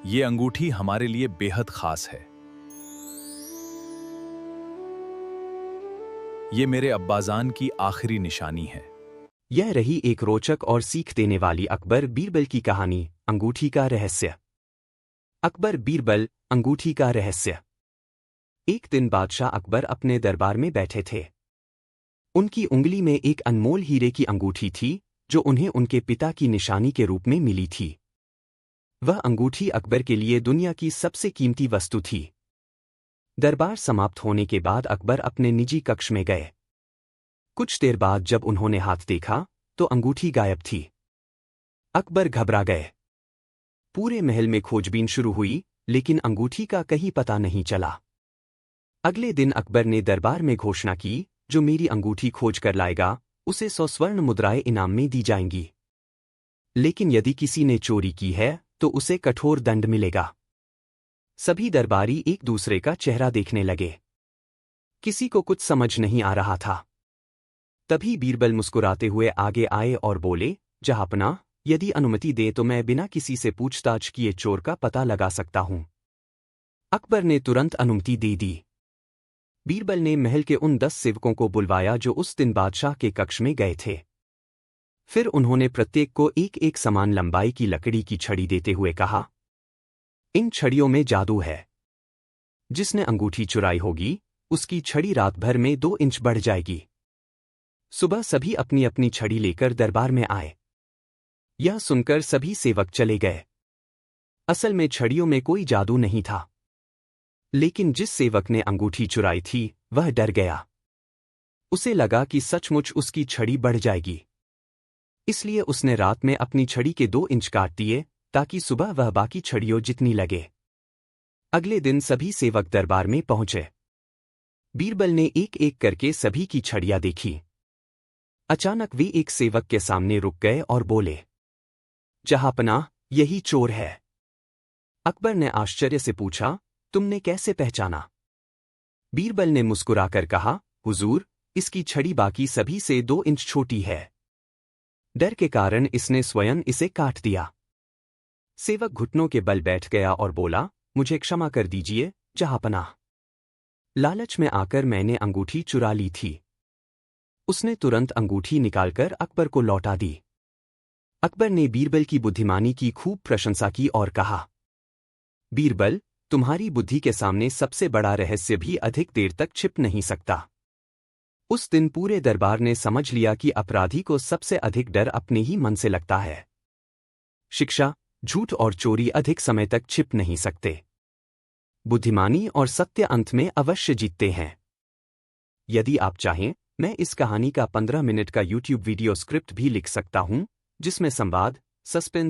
ये अंगूठी हमारे लिए बेहद खास है। ये मेरे अब्बाजान की आखिरी निशानी है। यह रही एक रोचक और सीख देने वाली अकबर बीरबल की कहानी, अंगूठी का रहस्य। अकबर बीरबल, अंगूठी का रहस्य। एक दिन बादशाह अकबर अपने दरबार में बैठे थे। उनकी उंगली में एक अनमोल हीरे की अंगूठी थी, जो उन्हें उनके पिता की निशानी के रूप में मिली थी। वह अंगूठी अकबर के लिए दुनिया की सबसे कीमती वस्तु थी। दरबार समाप्त होने के बाद अकबर अपने निजी कक्ष में गए। कुछ देर बाद जब उन्होंने हाथ देखा, तो अंगूठी गायब थी। अकबर घबरा गए। पूरे महल में खोजबीन शुरू हुई, लेकिन अंगूठी का कहीं पता नहीं चला। अगले दिन अकबर ने दरबार में घोषणा की, जो मेरी अंगूठी खोज कर लाएगा, उसे 100 स्वर्ण मुद्राएं इनाम में दी जाएंगी। लेकिन यदि किसी ने चोरी की है, तो उसे कठोर दंड मिलेगा। सभी दरबारी एक दूसरे का चेहरा देखने लगे। किसी को कुछ समझ नहीं आ रहा था। तभी बीरबल मुस्कुराते हुए आगे आए और बोले, जहांपनाह, यदि अनुमति दे तो मैं बिना किसी से पूछताछ किए चोर का पता लगा सकता हूं। अकबर ने तुरंत अनुमति दे दी। बीरबल ने महल के उन 10 सेवकों को बुलवाया जो उस दिन बादशाह के कक्ष में गए थे। फिर उन्होंने प्रत्येक को एक एक समान लंबाई की लकड़ी की छड़ी देते हुए कहा, इन छड़ियों में जादू है। जिसने अंगूठी चुराई होगी, उसकी छड़ी रात भर में 2 इंच बढ़ जाएगी। सुबह सभी अपनी अपनी छड़ी लेकर दरबार में आए। यह सुनकर सभी सेवक चले गए। असल में छड़ियों में कोई जादू नहीं था। लेकिन जिस सेवक ने अंगूठी चुराई थी, वह डर गया। उसे लगा कि सचमुच उसकी छड़ी बढ़ जाएगी। इसलिए उसने रात में अपनी छड़ी के 2 इंच काट दिए, ताकि सुबह वह बाकी छड़ियों जितनी लगे। अगले दिन सभी सेवक दरबार में पहुंचे। बीरबल ने एक एक करके सभी की छड़ियां देखी। अचानक वे एक सेवक के सामने रुक गए और बोले, जहांपनाह, यही चोर है। अकबर ने आश्चर्य से पूछा, तुमने कैसे पहचाना? बीरबल ने मुस्कुराकर कहा, हुजूर, इसकी छड़ी बाकी सभी से 2 इंच छोटी है। डर के कारण इसने स्वयं इसे काट दिया। सेवक घुटनों के बल बैठ गया और बोला, मुझे क्षमा कर दीजिए, जहांपनाह। लालच में आकर मैंने अंगूठी चुरा ली थी। उसने तुरंत अंगूठी निकालकर अकबर को लौटा दी। अकबर ने बीरबल की बुद्धिमानी की खूब प्रशंसा की और कहा, बीरबल, तुम्हारी बुद्धि के सामने सबसे बड़ा रहस्य भी अधिक देर तक छिप नहीं सकता। उस दिन पूरे दरबार ने समझ लिया कि अपराधी को सबसे अधिक डर अपने ही मन से लगता है। शिक्षा, झूठ और चोरी अधिक समय तक छिप नहीं सकते। बुद्धिमानी और सत्य अंत में अवश्य जीतते हैं। यदि आप चाहें, मैं इस कहानी का 15 मिनट का YouTube वीडियो स्क्रिप्ट भी लिख सकता हूं, जिसमें संवाद, सस्पेंस